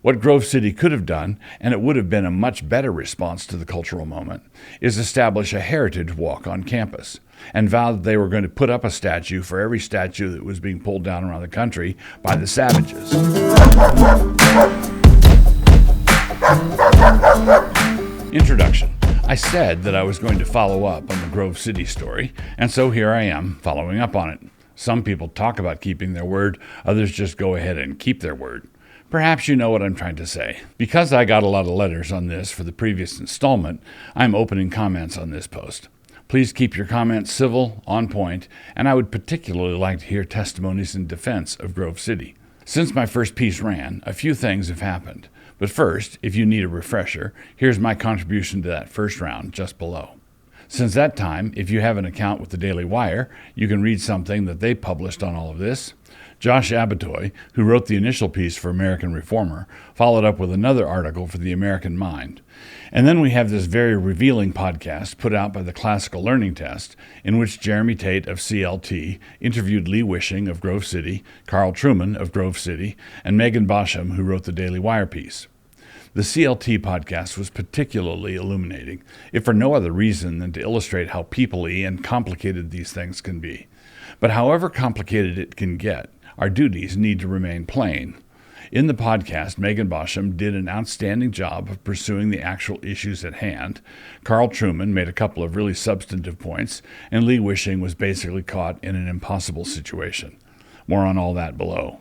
What Grove City could have done, and it would have been a much better response to the cultural moment, is establish a heritage walk on campus and vow that they were going to put up a statue for every statue that was being pulled down around the country by the savages. Introduction. I said that I was going to follow up on the Grove City story, and so here I am, following up on it. Some people talk about keeping their word, others just go ahead and keep their word. Perhaps you know what I'm trying to say. Because I got a lot of letters on this for the previous installment, I'm opening comments on this post. Please keep your comments civil, on point, and I would particularly like to hear testimonies in defense of Grove City. Since my first piece ran, a few things have happened. But first, if you need a refresher, here's my contribution to that first round just below. Since that time, if you have an account with the Daily Wire, you can read something that they published on all of this. Josh Abatoy, who wrote the initial piece for American Reformer, followed up with another article for the American Mind. And then we have this very revealing podcast put out by the Classical Learning Test, in which Jeremy Tate of CLT interviewed Lee Wishing of Grove City, Carl Trueman of Grove City, and Megan Bosham, who wrote the Daily Wire piece. The CLT podcast was particularly illuminating, if for no other reason than to illustrate how people-y and complicated these things can be. But however complicated it can get, our duties need to remain plain. In the podcast, Megan Bosham did an outstanding job of pursuing the actual issues at hand. Carl Trueman made a couple of really substantive points, and Lee Wishing was basically caught in an impossible situation. More on all that below.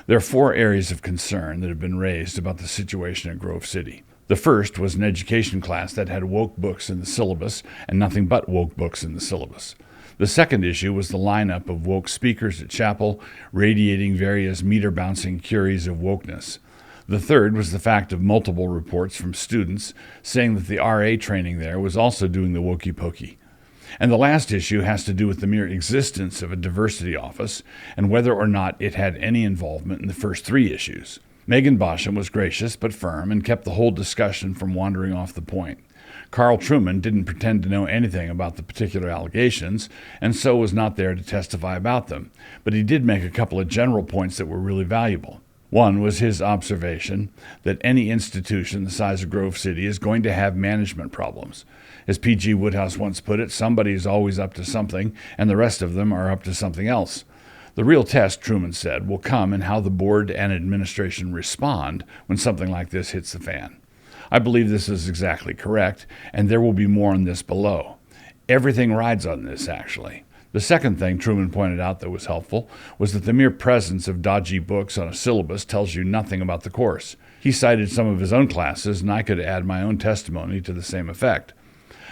There are 4 areas of concern that have been raised about the situation at Grove City. The first was an education class that had woke books in the syllabus and nothing but woke books in the syllabus. The second issue was the lineup of woke speakers at chapel, radiating various meter-bouncing curies of wokeness. The third was the fact of multiple reports from students saying that the RA training there was also doing the wokey-pokey. And the last issue has to do with the mere existence of a diversity office and whether or not it had any involvement in the first 3 issues. Megan Bosham was gracious but firm and kept the whole discussion from wandering off the point. Carl Trueman didn't pretend to know anything about the particular allegations, and so was not there to testify about them, but he did make a couple of general points that were really valuable. One was his observation that any institution the size of Grove City is going to have management problems. As P.G. Woodhouse once put it, somebody is always up to something, and the rest of them are up to something else. The real test, Trueman said, will come in how the board and administration respond when something like this hits the fan. I believe this is exactly correct, and there will be more on this below. Everything rides on this, actually. The second thing Trueman pointed out that was helpful was that the mere presence of dodgy books on a syllabus tells you nothing about the course. He cited some of his own classes, and I could add my own testimony to the same effect.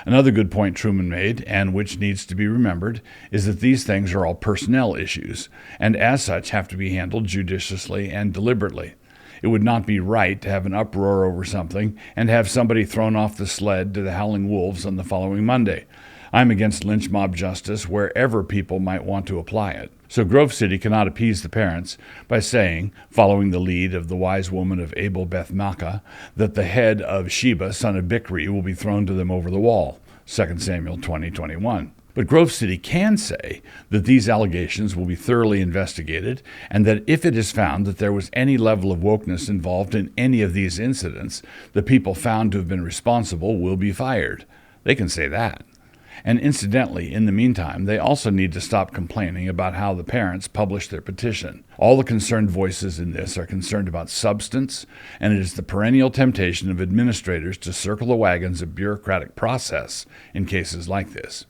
Another good point Trueman made, and which needs to be remembered, is that these things are all personnel issues, and as such have to be handled judiciously and deliberately. It would not be right to have an uproar over something and have somebody thrown off the sled to the howling wolves on the following Monday. I'm against lynch mob justice wherever people might want to apply it. So Grove City cannot appease the parents by saying, following the lead of the wise woman of Abel Beth Makkah, that the head of Sheba, son of Bichri, will be thrown to them over the wall. 2 Samuel 20:21. But Grove City can say that these allegations will be thoroughly investigated and that if it is found that there was any level of wokeness involved in any of these incidents, the people found to have been responsible will be fired. They can say that. And incidentally, in the meantime, they also need to stop complaining about how the parents published their petition. All the concerned voices in this are concerned about substance, and it is the perennial temptation of administrators to circle the wagons of bureaucratic process in cases like this.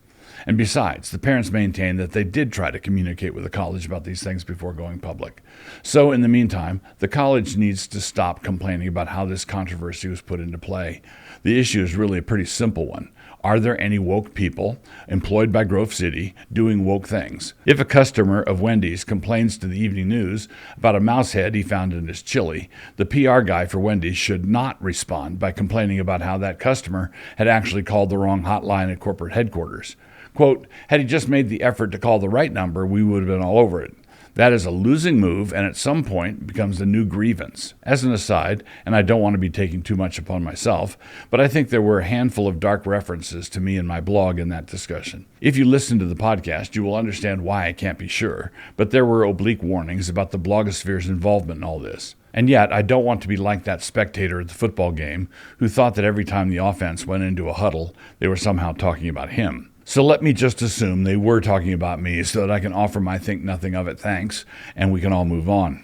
And besides, the parents maintain that they did try to communicate with the college about these things before going public. So in the meantime, the college needs to stop complaining about how this controversy was put into play. The issue is really a pretty simple one. Are there any woke people employed by Grove City doing woke things? If a customer of Wendy's complains to the Evening News about a mouse head he found in his chili, the PR guy for Wendy's should not respond by complaining about how that customer had actually called the wrong hotline at corporate headquarters. Quote, had he just made the effort to call the right number, we would have been all over it. That is a losing move and at some point becomes a new grievance. As an aside, and I don't want to be taking too much upon myself, but I think there were a handful of dark references to me and my blog in that discussion. If you listen to the podcast, you will understand why I can't be sure, but there were oblique warnings about the blogosphere's involvement in all this. And yet, I don't want to be like that spectator at the football game who thought that every time the offense went into a huddle, they were somehow talking about him. So let me just assume they were talking about me so that I can offer my think nothing of it thanks, and we can all move on.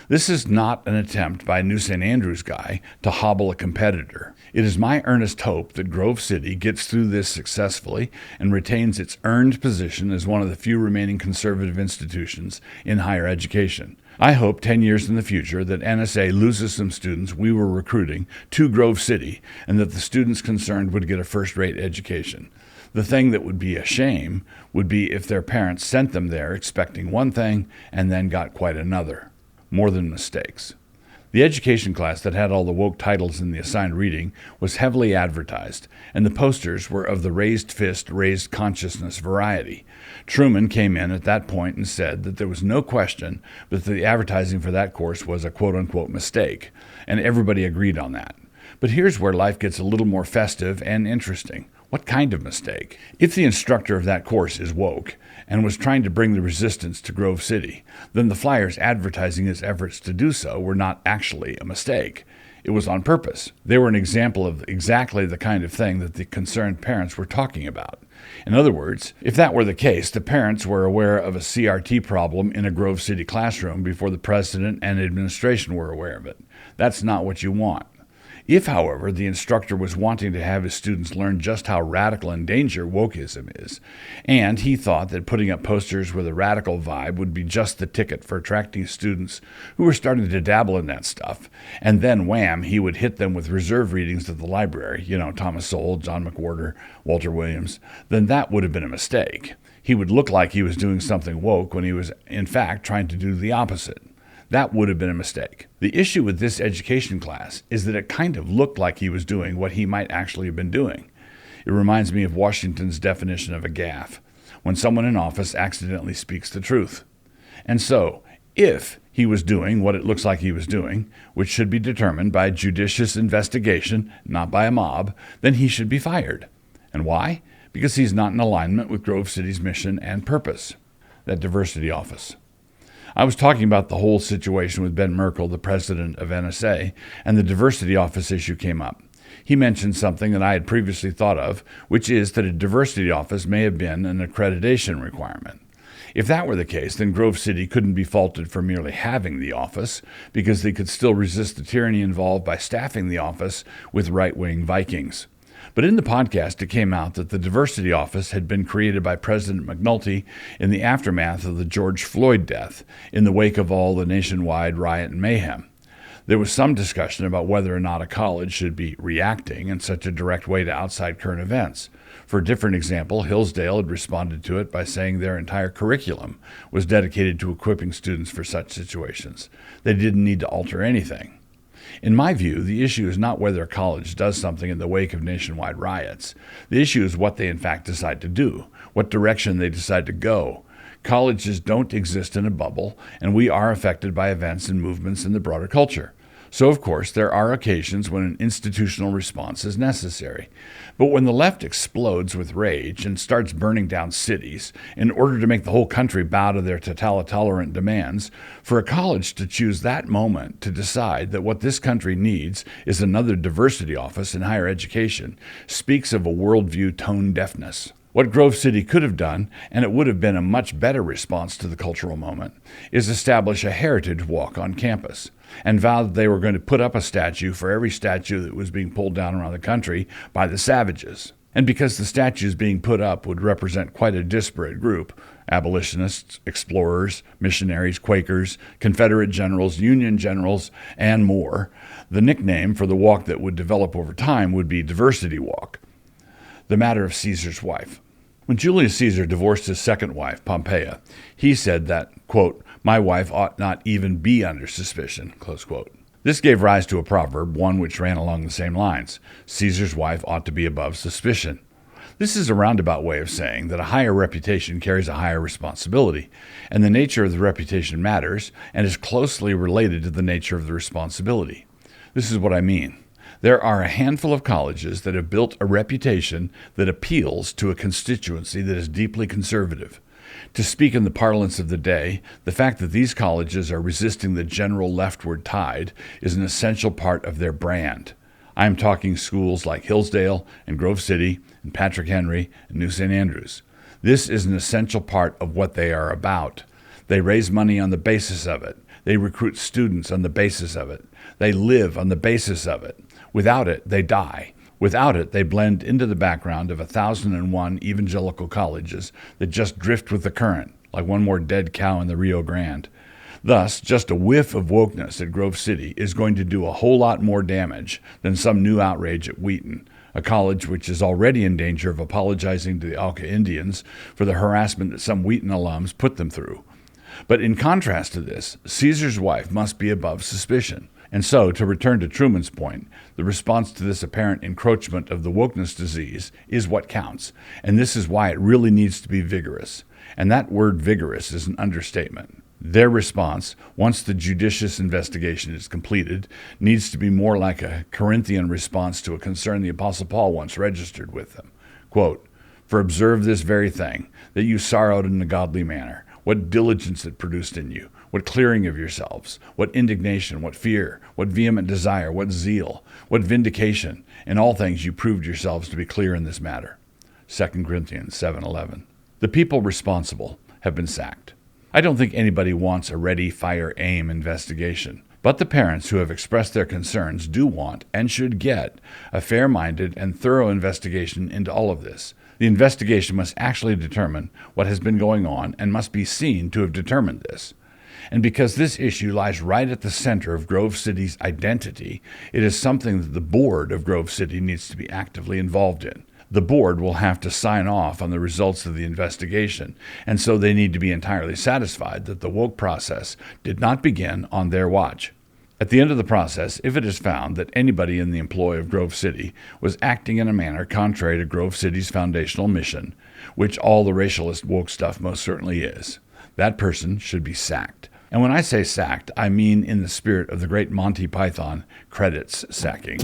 This is not an attempt by a New St. Andrews guy to hobble a competitor. It is my earnest hope that Grove City gets through this successfully and retains its earned position as one of the few remaining conservative institutions in higher education. I hope 10 years in the future that NSA loses some students we were recruiting to Grove City and that the students concerned would get a first-rate education. The thing that would be a shame would be if their parents sent them there expecting one thing and then got quite another. More than mistakes. The education class that had all the woke titles in the assigned reading was heavily advertised, and the posters were of the raised fist, raised consciousness variety. Trueman came in at that point and said that there was no question that the advertising for that course was a quote-unquote mistake, and everybody agreed on that. But here's where life gets a little more festive and interesting. What kind of mistake? If the instructor of that course is woke and was trying to bring the resistance to Grove City, then the flyers advertising his efforts to do so were not actually a mistake. It was on purpose. They were an example of exactly the kind of thing that the concerned parents were talking about. In other words, if that were the case, the parents were aware of a CRT problem in a Grove City classroom before the president and administration were aware of it. That's not what you want. If, however, the instructor was wanting to have his students learn just how radical in danger wokeism is, and he thought that putting up posters with a radical vibe would be just the ticket for attracting students who were starting to dabble in that stuff, and then wham, he would hit them with reserve readings at the library, Thomas Sowell, John McWhorter, Walter Williams, then that would have been a mistake. He would look like he was doing something woke when he was, in fact, trying to do the opposite. That would have been a mistake. The issue with this education class is that it kind of looked like he was doing what he might actually have been doing. It reminds me of Washington's definition of a gaffe, when someone in office accidentally speaks the truth. And so, if he was doing what it looks like he was doing, which should be determined by judicious investigation, not by a mob, then he should be fired. And why? Because he's not in alignment with Grove City's mission and purpose, that diversity office. I was talking about the whole situation with Ben Merkel, the president of NSA, and the diversity office issue came up. He mentioned something that I had previously thought of, which is that a diversity office may have been an accreditation requirement. If that were the case, then Grove City couldn't be faulted for merely having the office, because they could still resist the tyranny involved by staffing the office with right-wing Vikings. But in the podcast, it came out that the diversity office had been created by President McNulty in the aftermath of the George Floyd death, in the wake of all the nationwide riot and mayhem. There was some discussion about whether or not a college should be reacting in such a direct way to outside current events. For a different example, Hillsdale had responded to it by saying their entire curriculum was dedicated to equipping students for such situations. They didn't need to alter anything. In my view, the issue is not whether a college does something in the wake of nationwide riots. The issue is what they in fact decide to do, what direction they decide to go. Colleges don't exist in a bubble, and we are affected by events and movements in the broader culture. So, of course, there are occasions when an institutional response is necessary. But when the left explodes with rage and starts burning down cities in order to make the whole country bow to their totalitarian demands, for a college to choose that moment to decide that what this country needs is another diversity office in higher education speaks of a worldview tone deafness. What Grove City could have done, and it would have been a much better response to the cultural moment, is establish a heritage walk on campus and vow that they were going to put up a statue for every statue that was being pulled down around the country by the savages. And because the statues being put up would represent quite a disparate group, abolitionists, explorers, missionaries, Quakers, Confederate generals, Union generals, and more, the nickname for the walk that would develop over time would be Diversity Walk. The matter of Caesar's wife. When Julius Caesar divorced his second wife, Pompeia, he said that, quote, "My wife ought not even be under suspicion," close quote. This gave rise to a proverb, one which ran along the same lines. Caesar's wife ought to be above suspicion. This is a roundabout way of saying that a higher reputation carries a higher responsibility, and the nature of the reputation matters and is closely related to the nature of the responsibility. This is what I mean. There are a handful of colleges that have built a reputation that appeals to a constituency that is deeply conservative. To speak in the parlance of the day, the fact that these colleges are resisting the general leftward tide is an essential part of their brand. I am talking schools like Hillsdale and Grove City and Patrick Henry and New St. Andrews. This is an essential part of what they are about. They raise money on the basis of it. They recruit students on the basis of it. They live on the basis of it. Without it, they die. Without it, they blend into the background of 1,001 evangelical colleges that just drift with the current, like one more dead cow in the Rio Grande. Thus, just a whiff of wokeness at Grove City is going to do a whole lot more damage than some new outrage at Wheaton, a college which is already in danger of apologizing to the Auca Indians for the harassment that some Wheaton alums put them through. But in contrast to this, Caesar's wife must be above suspicion. And so, to return to Trueman's point, the response to this apparent encroachment of the wokeness disease is what counts, and this is why it really needs to be vigorous. And that word vigorous is an understatement. Their response, once the judicious investigation is completed, needs to be more like a Corinthian response to a concern the Apostle Paul once registered with them. Quote, "For observe this very thing, that you sorrowed in a godly manner, what diligence it produced in you, what clearing of yourselves, what indignation, what fear, what vehement desire, what zeal, what vindication. In all things you proved yourselves to be clear in this matter." 2 Corinthians 7:11. The people responsible have been sacked. I don't think anybody wants a ready, fire, aim investigation. But the parents who have expressed their concerns do want, and should get, a fair-minded and thorough investigation into all of this. The investigation must actually determine what has been going on and must be seen to have determined this. And because this issue lies right at the center of Grove City's identity, it is something that the board of Grove City needs to be actively involved in. The board will have to sign off on the results of the investigation, and so they need to be entirely satisfied that the woke process did not begin on their watch. At the end of the process, if it is found that anybody in the employ of Grove City was acting in a manner contrary to Grove City's foundational mission, which all the racialist woke stuff most certainly is, that person should be sacked. And when I say sacked, I mean in the spirit of the great Monty Python credits sacking.